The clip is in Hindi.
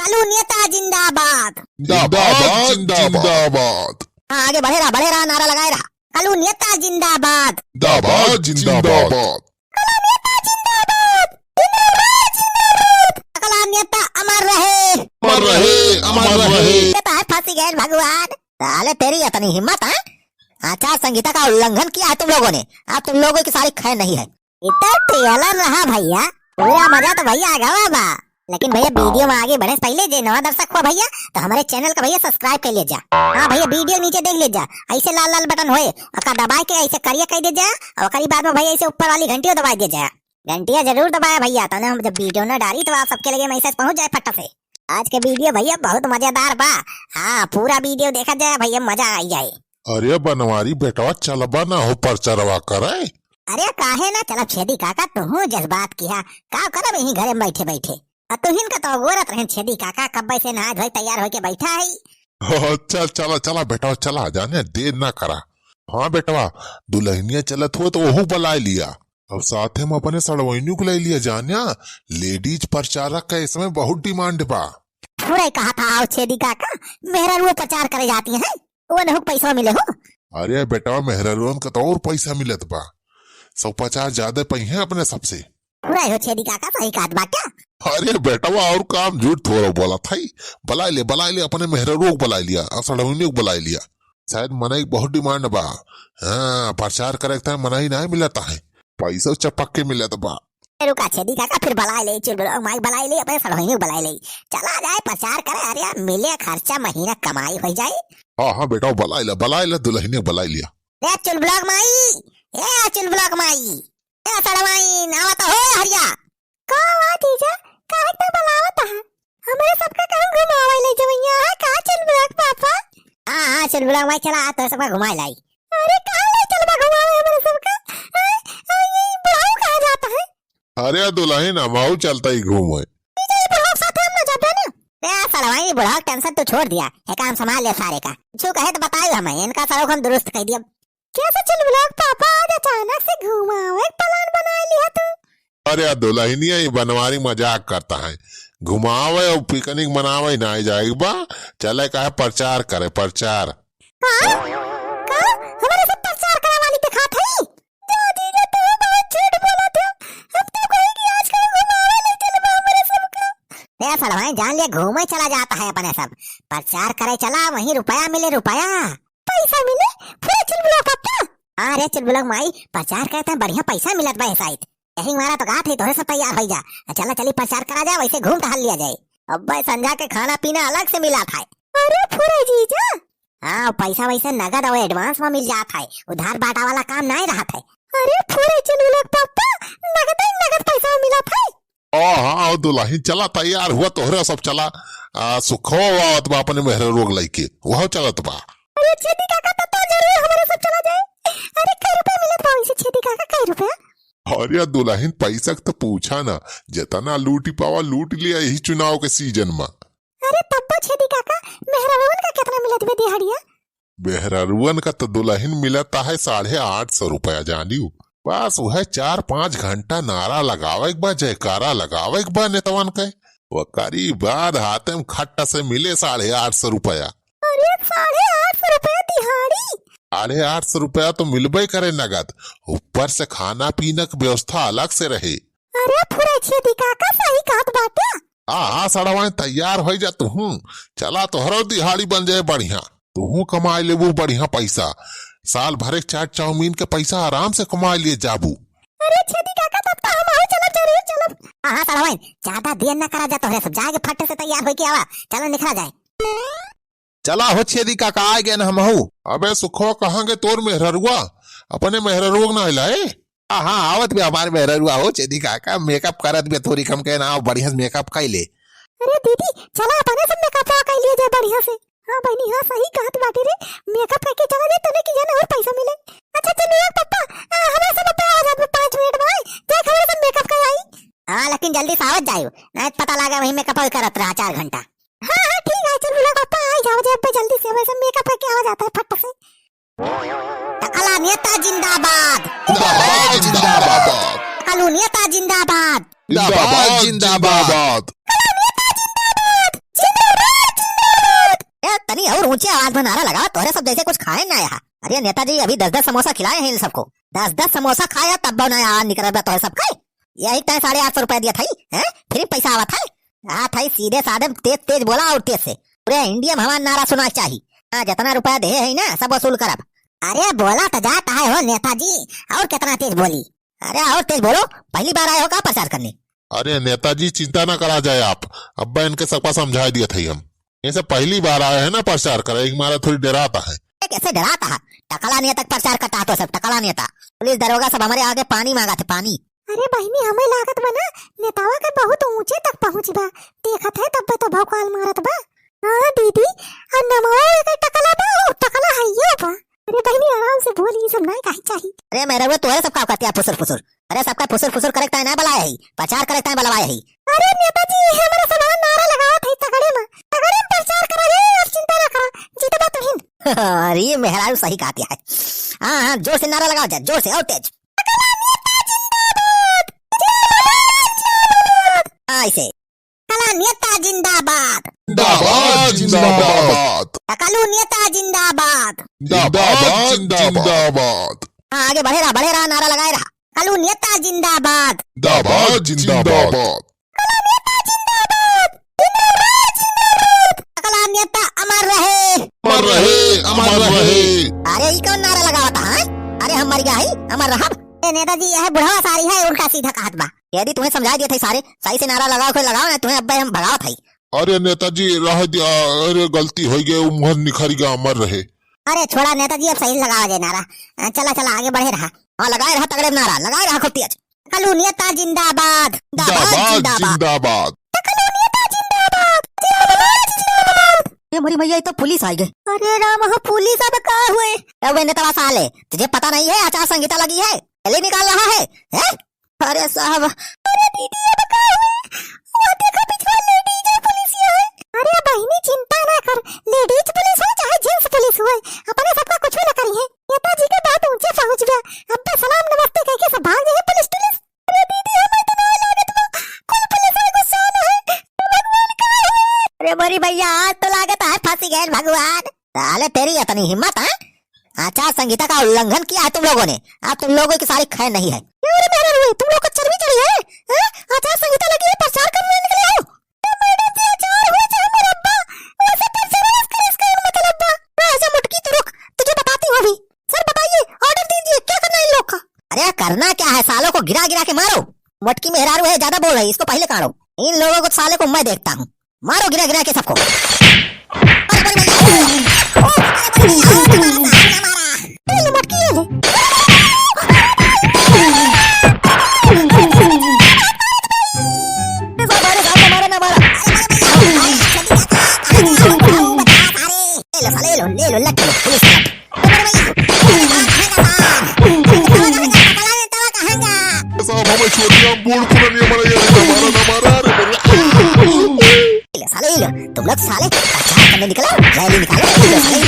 कलूनियता जिंदाबाद। जिंदाबाद जिंदाबाद। आगे बढ़े रहा नारा लगाए रहा। कलूनियता जिंदाबाद। जिंदाबाद जिंदाबाद। कलूनियता अमर रहे। अमर रहे अमर रहे। फंसी गए भगवान। साले तेरी इतनी हिम्मत है? आचार संहिता का उल्लंघन किया है तुम लोगों ने। अब तुम लोगों की सारी खैर नहीं है। इतना ट्रेलर रहा भैया, पूरा मजा तो भैया आ गया बा। लेकिन भैया वीडियो में आगे बढ़े पहले जे नवा दर्शक हुआ भैया तो हमारे चैनल का भैया सब्सक्राइब कर लीजिए। हाँ भैया वीडियो नीचे देख लीजिए, ऐसे लाल लाल बटन होए और दबा के ऐसे करिया कह दीजिए और कई बाद में भैया ऐसे ऊपर वाली घंटियां दबा दीजिए। घंटियां जरूर दबाया भैया, तो ना जब वीडियो न डाली तो आप सबके लगे मैसेज पहुंच जाए फट से। आज के वीडियो भैया बहुत मजेदार बा। हाँ पूरा वीडियो देखा जाए भैया, मजा आई जाए। अरे बनवारी बेटवा चलबा ना हो पर चरवा करे। अरे काहे ना चलब छेदी काका, तू जज्बात किया का करब यहीं घरे में बैठे बैठे। तुहिन का तो गोरत रहे छेदी काका, कब से नहा धोई तैयार होके बैठा है। चल चला चला बेटवा चला, जाने देर ना करा। हाँ बेटवा दुल्हनिया चलत हो तो वहू बुलाए लिया, अब साथे में अपने सड़वैनू को ले लिया। जानिया लेडीज प्रचारक का इसमें बहुत डिमांड बा। पूरे कहा था आओ छेदी काका, मेहरा वो प्रचार करे जाती है, वो न पैसा मिले हो। अरे बेटवा मेहरान का तो और पैसा मिलत बा, 150 ज्यादा पहिए अपने सबसे। पूरा हो छेदी काका, सही कहा बा क्या? अरे बेटवा और काम झूठ थोड़ा बोला था ही। बुला ले अपने मेहरारू को बुला लिया और सड़वनी को बुला लिया। शायद मनाई बहुत डिमांड बा। हाँ प्रचार करे मनाई नहीं मिलता है, पैसा चपक के मिलत बा। रुका छेदी काका फिर बुला ले, चुलबुला माई बुला ले, अपने सड़वनी को बुला ले, चला जाए प्रचार करे। अरे मिले खर्चा महीना कमाई हो जाए। हाँ बेटा बुला ले दुल्हनी बुला लिया। चुलबुला माई, चुलबुला माई, सड़वाई नावा तो हो हरिया। का बात है काहे तो बुलावत है? हमरे सबका कहूं घुमावे ले जवैया है का चुलबुला पापा? हां चुलबुला माई चला तो सबका घुमाए लाई। अरे कहां ले चलबा घुमावे हमरे सबका? ये बुलाऊ कहां जाता है? अरे दुल्हन माऊ चलता ही घूमे। बुलाऊ साथ हम ना जाते ना। सड़वाई बुलाऊ टेंशन तो छोड़ दिया है, काम संभाल ले सारे का। जो कहे तो बताइयो हमें, इनका सारा हम दुरुस्त कर दिया। कैसे चुलबुला पापा आज अचानक से घुमावे प्लान बना लिया तू? अरे दुल्हनिया ये बनवारी मजाक करता है, घुमावे और पिकनिक मनावे ना जाएगी बा। चले का है प्रचार करे प्रचार। हमारे सब प्रचार करने वाली दिखा थी। दादी ने तो बहुत झूठ बोला था, अब तो कहेगी आज कल घुमावे ले चलबा हमारे सबका। ये सलवाई जान लिया घूमे चला जाता है अपने सब, प्रचार करे चला वहीं रुपया मिले, रुपया पैसा मिले पूरे चुलबुला पापा। अरे चुलबुला माई प्रचार करते हैं बढ़िया पैसा मिलत बा शायद, यही मारा तो कहा थे तोरे सब तैयार हो जा। चला चली प्रचार करा जाए, वैसे घूम टहल लिया जाए। अब भाई संध्या के खाना पीना अलग से मिला था। अरे पूरे जीजा हाँ पैसा वैसे नगद और एडवांस में मिल जाता है, उधार बांटा वाला काम नहीं रहा था। अरे पूरे चुलबुला पापा नगद पैसा मिला था। हाँ दुल्हन चला तैयार हुआ तोहरे सब चला सुखो अपने मेहर रोग लेके वह चलत बा। अरे छेदी काका तो जरूर हमारे सब चला जाए। अरे कई रुपए मिलत बा वैसे छेदी काका, कई रुपया? अरे दुल्हन पैसा तो पूछा ना, जितना लूटी पावा लूट लिया यही चुनाव के सीजन में। अरे तब छेदी काका मेहरारून का कितना मिलत बे दिहाड़िया? मेहरारून का तो दुल्हन मिलता है 850 रुपया जानियो। बस वह 4-5 घंटा नारा लगावे एक बा, जयकारा लगावे एक बा नेतवन के, वकारी बाद हाथे में खट्टा से मिले 850 रुपया। अरे 850 रुपया दिहाड़ी? 850 रुपया तो मिलबे करे नगद, ऊपर से खाना पीना की व्यवस्था अलग से रहे। अरे पूरे छेदी काका सही कहत बाटे। हाँ सड़वाए तैयार हो जा तू, चला तोहरो दिहाड़ी बन जाए बढ़िया, तू कमाए लेबू बढ़िया पैसा। साल भरे चाट चाउमीन के पैसा आराम से कमा लिए जाबू। अरे छेदी काका तब तो हम चलो जरूर चलो। हाँ सड़वाए ज्यादा देर न करा जा, तोहरे सब जाके फट से तैयार होके आवा, चलो निकला जाए। चला हो छेदी काका आ गए ना हम हूँ। अबे सुखो कहांगे तोर मेहररुआ, अपने मेहररुआ ना हिलाए। हाँ आवत भी हमारे मेहरुआ हो छेदी काका, मेकअप करत भी थोड़ी कम के ना बढ़िया मेकअप कर ले। अरे दीदी चला अपने सब मेकअप कर लिए जाए बढ़िया से। हाँ बहनी हाँ सही कहत बाटे रे, मेकअप करके चला जाए तने की जाने और पैसा मिले। अच्छा चलिए पापा हमारे सब पे आ जाए 5 मिनट में, देख हमारे सब मेकअप कर आई। हां लेकिन जल्दी सावत जाइयो, नहीं पता लगा वही मेकअप करत रहा 4 घंटा। हाँ ठीक है चल बोला पापा आ जाओ जब पे जल्दी से, वैसे मेकअप करके आ जाता है फट से। कलूनियता जिंदाबाद जिंदाबाद जिंदाबाद। कलूनियता जिंदाबाद जिंदाबाद जिंदाबाद। कलूनियता जिंदाबाद। तनी और ऊंची आवाज में नारा लगा, तोहरे सब जैसे कुछ खाए ना यहाँ। अरे नेताजी अभी 10-10 समोसा खिलाए हैं इन सबको, 10-10 समोसा खाया तब ना आवाज निकल रहा तोहरे सब खाए। यही तय 850 रुपए दिया था, फिर पैसा आवा था। था सीधे साधे तेज तेज बोला और तेज से पूरे इंडिया में हमारा नारा सुना चाहिए। हाँ, जितना रुपया दे है ना सब वसूल करब। अरे बोला तो जाता है हो नेताजी, और कितना तेज बोली? अरे और तेज बोलो, पहली बार आए हो का प्रचार करने? अरे नेताजी चिंता ना करा जाए आप, अब्बा इनके सबका समझा दिया था हम। ये सब पहली बार आए हैं ना प्रचार करे, एक मारा थोड़ी डराता है। कैसे डराता है? टकला नेता प्रचार करता तो सब टकला नेता, पुलिस दरोगा सब हमारे आगे पानी मांगा थे, पानी। अरे बहनी हमें लागत बना नेतावा का बहुत ऊंचे तक पहुंच बा, देखत है तब तो भौकाल मारत बा। हाँ दीदी, नमवा का टकला बा, टकला है ये बा। अरे बहनी आराम से बोली, सब नहीं कही चाहिए। अरे मेरे वो तोरे सबका कहते हैं फुसुर फुसुर। अरे सबका फुसुर फुसुर करे ना बुलाया है, प्रचार करे ना बुलाया है। अरे नेताजी हमारा सामान नारा लगाया था तगड़े में प्रचार करा है, आप चिंता ना करो, जीतबा तो हिंद। अरे मेहरारू सही कहती है। हाँ हाँ, जोर से नारा लगाओ, जा जोर से और तेज। ऐसे टकला नेता जिंदाबाद, जिंदाबाद जिंदाबाद, टकलू नेता जिंदाबाद, जिंदाबाद जिंदाबाद। हाँ आगे बढ़े रहा, नारा लगाए रहा। टकलू नेता जिंदाबाद, जिंदाबाद जिंदाबाद, टकला नेता अमर रहे, अमर रहे, अमर रहे। अरे ये कौन नारा लगावा था? अरे हम मर गया है, अमर रहा। नेताजी यह बुढ़ावा सारी है, उल्टा सीधा कहत बा। यदि तुम्हें समझा दिया था सारे सही से नारा लगाओ, कोई लगाओ ना, तुम्हें अब्बा हम भगावत है। अरे नेताजी रह दिया, अरे गलती हो गई, मुहर निखर गया, अमर रहे। अरे छोड़ा नेताजी, अब सही लगावा जाए नारा। चला चला आगे बढ़े रहा। हाँ लगाए रहा तगड़े नारा, लगाए रहा खूब तेज। टकलू नेता जिंदाबाद, जिंदाबाद जिंदाबाद। ये मरी भैया, ये तो पुलिस आ गई। अरे राम, हो पुलिस अब का हुए? अब नेता साले, तुझे पता नहीं है आचार संहिता लगी है, गले निकाल रहा है, हैं? अरे साहब, अरे दीदी अब का हुए? वो देखो पीछे लेडीज पुलिस है। अरे बहनी चिंता ना कर, लेडीज पुलिस हो चाहे जेंट्स पुलिस हो, अपने सबका कुछ भी ना करी है। नेताजी के बात ऊंचे पहुंच गया, अब सलाम नमस्ते कह के सब भाग गए पुलिस पुलिस। अरे दीदी हमें तो ना लागत बा, कौन पुलिस है गुस्सा ना है, भगवान का है। अरे मरी भैया, आज तो लागत है फांसी गए भगवान। साले तेरी इतनी हिम्मत है, आचार संहिता का उल्लंघन किया है तुम लोगों ने, अब तुम लोगों की सारी खैर नहीं है। तुम लोग को चर्बी चढ़ी है? आचार संहिता लगी है, प्रचार करने निकले हो? मैडम जी आचार हुए चाहे मुरब्बा, वैसे प्रचार कर इसका मतलब बा। ऐसा मुटकी तो रुक, तुझे बताती हूँ अभी। सर बताइए, ऑर्डर दीजिए, क्या करना है इन लोग का? अरे करना क्या है, सालों को गिरा गिरा के मारो। मुटकी मेहरारू है, ज्यादा बोल रही, इसको पहले काटो। इन लोगों को साले को मैं देखता हूँ, मारो गिरा गिरा के सबको। हमें छोटिया बूढ़ पुरानी साले तुम लोग साले प्रचार करने निकला, रैली निकालो साले।